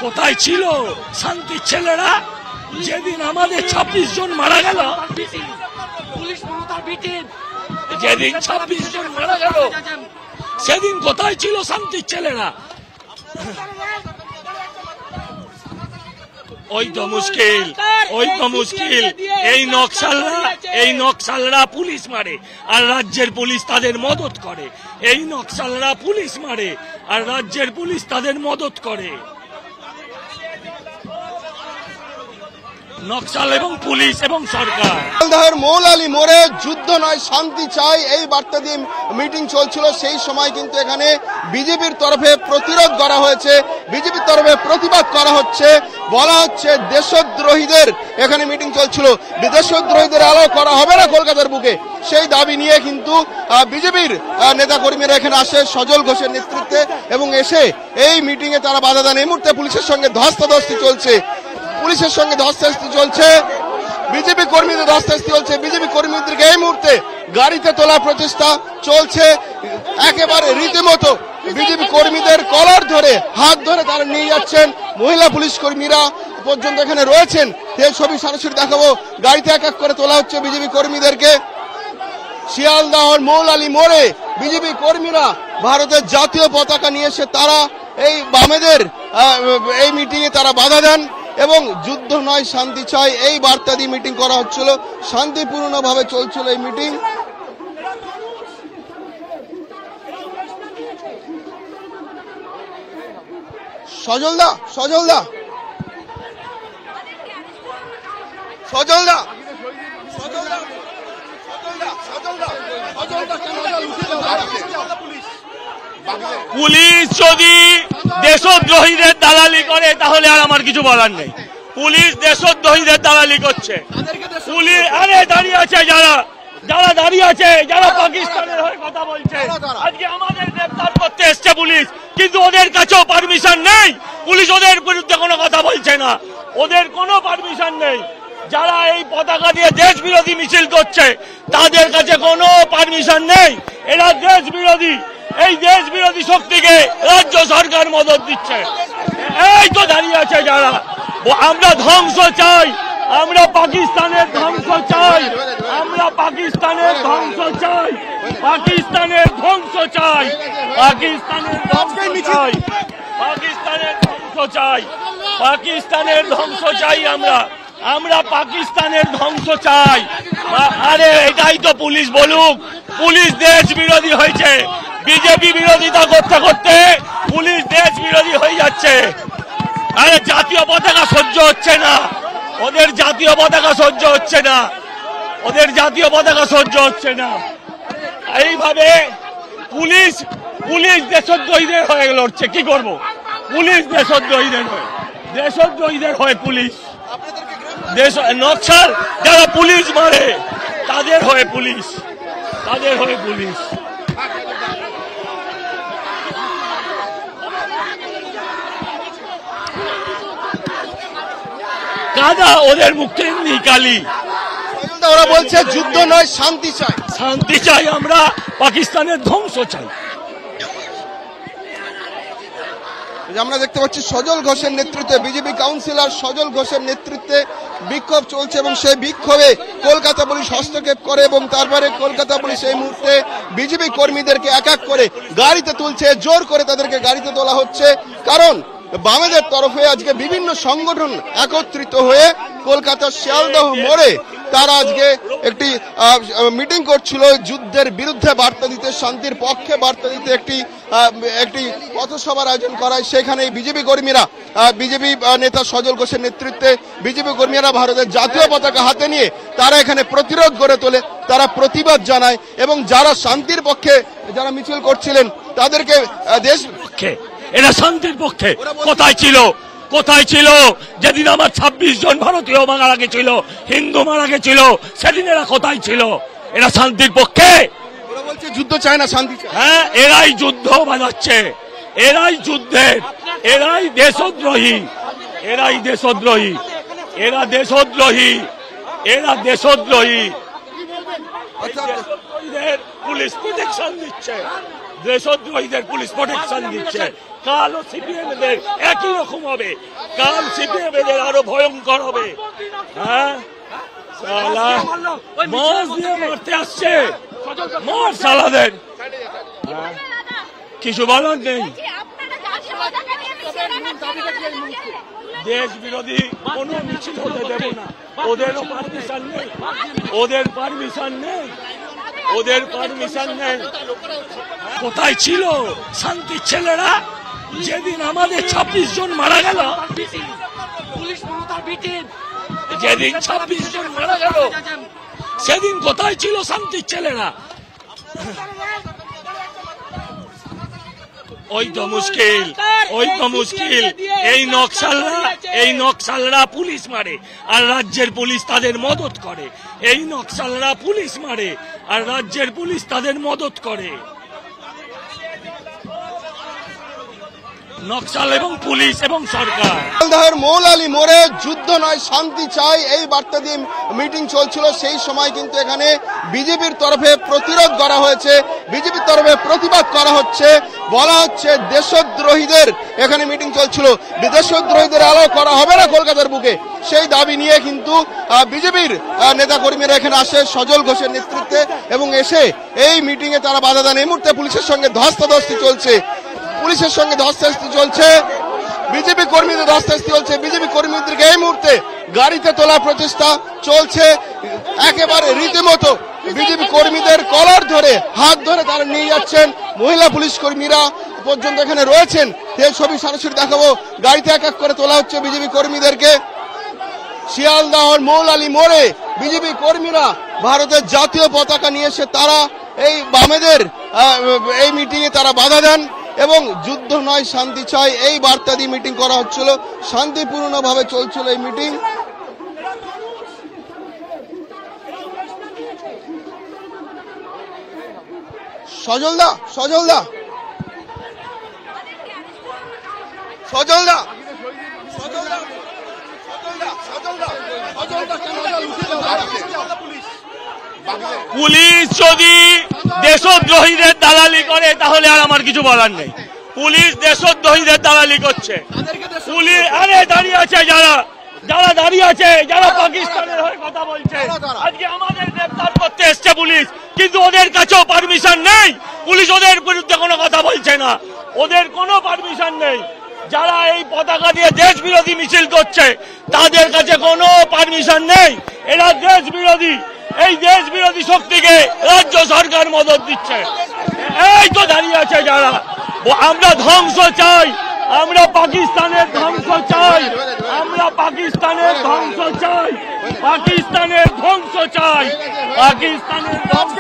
কোথায় ছিল শান্তির ছেলেরা যেদিন আমাদের 26 জন মারা গেল? যেদিন 26 জন মারা গেল সেদিন কোথায় ছিল শান্তির ছেলেরা? ওই তো মুশকিল, ওই তো মুশকিল। এই নকশালরা পুলিশ মারে আর রাজ্যের পুলিশ তাদের মদত করে। এই নকশালরা পুলিশ মারে আর রাজ্যের পুলিশ তাদের মদত করে। নকশাল এবং পুলিশ এবং সরকার। শিয়ালদহের মৌলালী মোড়ে যুদ্ধ নয় শান্তি চাই এই বার্তা দিয়ে মিটিং চলছিল। সেই সময় কিন্তু এখানে বিজেপির তরফে প্রতিরোধ করা হয়েছে, বিজেপির তরফে প্রতিবাদ করা হচ্ছে। বলা হচ্ছে দেশদ্রোহীদের এখানে মিটিং চলছিল, দেশদ্রোহীদের অ্যালাউ করা হবে না কলকাতার বুকে। সেই দাবি নিয়ে কিন্তু বিজেপির নেতাকর্মীরা এখানে আসে সজল ঘোষের নেতৃত্বে এবং এসে এই মিটিং এ তারা বাধা দেন। এই মুহূর্তে পুলিশের সঙ্গে ধস্তাধস্তি চলছে, পুলিশের সঙ্গে ধস্তাধস্তি চলছে, বিজেপি কর্মীদের ধস্তাধস্তি চলছে। বিজেপি কর্মীদেরকে এই মুহূর্তে গাড়িতে তোলার প্রচেষ্টা চলছে। একেবারে রীতিমতো বিজেপি কর্মীদের কলার ধরে হাত ধরে তারা নিয়ে যাচ্ছেন। মহিলা পুলিশ কর্মীরা পর্যন্ত এখানে রয়েছেন। সেই ছবি সরাসরি দেখাবো। গাড়িতে এক এক করে তোলা হচ্ছে বিজেপি কর্মীদেরকে। শিয়ালদহর মৌলালী মোড়ে বিজেপি কর্মীরা ভারতের জাতীয় পতাকা নিয়ে এসে তারা এই বামেদের এই মিটিং এ তারা বাধা দেন এবং যুদ্ধ নয় শান্তি চাই এই বার্তা দিয়ে মিটিং করা হচ্ছিল। শান্তিপূর্ণভাবে চলছিল এই মিটিং। সজলদা সজলদা সজলদা পুলিশ যদি দেশদ্রোহীদের দালালি করে তাহলে আর আমার কিছু বলার নেই। পুলিশ দেশদ্রোহীদের দালালি করছে। পুলিশ আরে দাঁড়িয়ে আছে যারা যারা দাঁড়িয়ে আছে, যারা পাকিস্তানের হয়ে কথা বলছে, আজকে আমাদের গ্রেফতার করতে এসছে পুলিশ, কিন্তু ওদের কাছেও পারমিশন নেই। পুলিশ ওদের বিরুদ্ধে কোনো কথা বলছে না, ওদের কোনো পারমিশন নেই। যারা এই পতাকা দিয়ে দেশ বিরোধী মিছিল করছে তাদের কাছে কোনো পারমিশন নেই। এরা দেশ বিরোধী, এই দেশ বিরোধী শক্তিকে রাজ্য সরকার মদত দিচ্ছে। এই তো দাঁড়িয়ে আছে যারা। আমরা ধ্বংস চাই, আমরা পাকিস্তানের ধ্বংস চাই, আমরা পাকিস্তানের ধ্বংস চাই, পাকিস্তানের ধ্বংস চাই, পাকিস্তানের ধ্বংস চাই, পাকিস্তানের ধ্বংস চাই, পাকিস্তানের ধ্বংস চাই। আমরা পাকিস্তানের ধ্বংস চাই। আরে এটাই তো পুলিশ বলুক। পুলিশ দেশ বিরোধী হয়েছে, বিজেপি বিরোধিতা করতে করতে পুলিশ দেশ বিরোধী হয়ে যাচ্ছে। আরে জাতীয় পতাকা সহ্য হচ্ছে না, ওদের জাতীয় পতাকা সহ্য হচ্ছে না, ওদের জাতীয় পতাকা সহ্য হচ্ছে না। এইভাবে পুলিশ দেশদ্রোহীদের হয়ে লড়ছে। কি করব? পুলিশ দেশদ্রোহীদের হয়ে পুলিশ নকশাল যারা পুলিশ মারে তাদের হয়ে পুলিশ। কাদা ওদের মুখে এমনি কালি। ওরা বলছে যুদ্ধ নয় শান্তি চাই, শান্তি চাই, আমরা পাকিস্তানের ধ্বংস চাই। আমরা দেখতে পাচ্ছি সজল ঘোষের নেতৃত্বে, বিজেপি কাউন্সিলর সজল ঘোষের নেতৃত্বে বিক্ষোভ চলছে এবং সেই বিক্ষোভে কলকাতা পুলিশ হস্তক্ষেপ করে এবং তারপরে কলকাতা পুলিশ এই মুহূর্তে বিজেপি কর্মীদেরকে এক এক করে গাড়িতে তুলছে, জোর করে তাদেরকে গাড়িতে তোলা হচ্ছে। কারণ বামেদের তরফে আজকে বিভিন্ন সংগঠন একত্রিত হয়ে কলকাতার শিয়ালদহ মোড়ে তারা আজকে একটি মিটিং করছিল যুদ্ধের বিরুদ্ধে বার্তা দিতে, শান্তির পক্ষে বার্তা দিতে একটি পথসভার আয়োজন করা হয়। সেখানে বিজেপি কর্মীরা, বিজেপি নেতা সজল ঘোষের নেতৃত্বে বিজেপি কর্মীরা ভারতের জাতীয় পতাকা হাতে নিয়ে তারা এখানে প্রতিরোধ গড়ে তোলে, তারা প্রতিবাদ জানায় এবং যারা শান্তির পক্ষে যারা মিছিল করছিলেন তাদেরকে দেশ পক্ষে, এরা শান্তির পক্ষে কোথায় ছিল যেদিন আমার 26 জন ভারতীয় মারা গেছিল, হিন্দু মারা গেছিল, সেদিন এরা কোথায় ছিল? এরা শান্তির পক্ষে। ওরা বলছে যুদ্ধ চায় না, শান্তি চায়। হ্যাঁ, এরাই যুদ্ধ বাজাচ্ছে, এরাই যুদ্ধের, এরাই দেশদ্রোহী, এরাই দেশদ্রোহী, এরা দেশদ্রোহী, এরা দেশদ্রোহী। পুলিশ প্রোটেকশন দিচ্ছে, দেশদ্রোহীদের পুলিশ প্রোটেকশন দিচ্ছে, কালও সিপিএম এদের একই রকম হবে, কাল সিপিএম এদের আরো ভয়ঙ্কর হবে। হ্যাঁ, শালা মাছ দিয়ে মারতে আসছে, মার শালাদের। কিছু বলার নেই। দেশ বিরোধী কোন মিছিল হতে দেব না, ওদেরও পারমিশন নেই, ওদের পারমিশন নেই, ওদের পারমিশন নেই। কোথায় ছিল শান্তির ছেলেরা যেদিন আমাদের 26 জন মারা গেল? যেদিন 26 জন মারা গেল সেদিন কোথায় ছিল শান্তির ছেলেরা? ওই তো মুশকিল, ওই তো মুশকিল। এই নকশালরা পুলিশ মারে আর রাজ্যের পুলিশ তাদের মদত করে। এই নকশালরা পুলিশ মারে আর রাজ্যের পুলিশ তাদের মদত করে। নকশাল এবং পুলিশ এবং সরকার। শিয়ালদহের মৌলালী মোড়ে যুদ্ধ নয় শান্তি চাই এই বার্তা দিয়ে মিটিং চলছিল। সেই সময় কিন্তু এখানে বিজেপির তরফে প্রতিরোধ করা হয়েছে, বিজেপির তরফে প্রতিবাদ করা হচ্ছে। বলা হচ্ছে দেশদ্রোহীদের এখানে মিটিং চলছিল, দেশদ্রোহীদের অ্যালাউ করা হবে না কলকাতার বুকে। সেই দাবি নিয়ে কিন্তু বিজেপির নেতাকর্মীরা এখানে আসে সজল ঘোষের নেতৃত্বে এবং এসে এই মিটিং এ তারা বাধা দেন। এই মুহূর্তে পুলিশের সঙ্গে ধস্তাধস্তি চলছে, পুলিশের সঙ্গে ধস্তাধস্তি চলছে, বিজেপি কর্মীদের ধস্তাধস্তি চলছে। বিজেপি কর্মীদেরকে এই মুহূর্তে গাড়িতে তোলার প্রচেষ্টা চলছে। একেবারে রীতিমতো বিজেপি কর্মীদের কলার ধরে হাত ধরে তারা নিয়ে যাচ্ছেন। মহিলা পুলিশ কর্মীরা পর্যন্ত এখানে রয়েছেন। সেই ছবি সরাসরি দেখাবো। গাড়িতে এক এক করে তোলা হচ্ছে বিজেপি কর্মীদেরকে। শিয়ালদহর মৌলালী মোড়ে বিজেপি কর্মীরা ভারতের জাতীয় পতাকা নিয়ে এসে তারা এই বামেদের এই মিটিং এ তারা বাধা দেন এবং যুদ্ধ নয় শান্তি চাই এই বার্তা দিয়ে মিটিং করা হচ্ছিল। শান্তিপূর্ণভাবে চলছিল এই মিটিং। সজলদা, সজলদা, সজলদা, সজলদা, পুলিশ যদি দেশদ্রোহীদের দালালি করে তাহলে আর আমার কিছু বলার নেই। পুলিশ দেশদ্রোহীদের দালালি করছে। পুলিশ আরে দাঁড়িয়ে আছে, যারা যারা দাঁড়িয়ে আছে, যারা পাকিস্তানের হয়ে কথা বলছে, আজকে আমাদের গ্রেফতার করতে এসছে পুলিশ, কিন্তু ওদের কাছেও পারমিশন নেই। পুলিশ ওদের বিরুদ্ধে কোনো কথা বলছে না, ওদের কোনো পারমিশন নেই। যারা এই পতাকা দিয়ে দেশ বিরোধী মিছিল করছে তাদের কাছে কোনো পারমিশন নেই। এরা দেশ বিরোধী, এই দেশ বিরোধী শক্তিকে রাজ্য সরকার মদত দিচ্ছে। এই তো দাঁড়িয়ে আছে যারা। আমরা ধ্বংস চাই, আমরা পাকিস্তানের ধ্বংস চাই, আমরা পাকিস্তানের ধ্বংস চাই, পাকিস্তানের ধ্বংস চাই, পাকিস্তানের ধ্বংস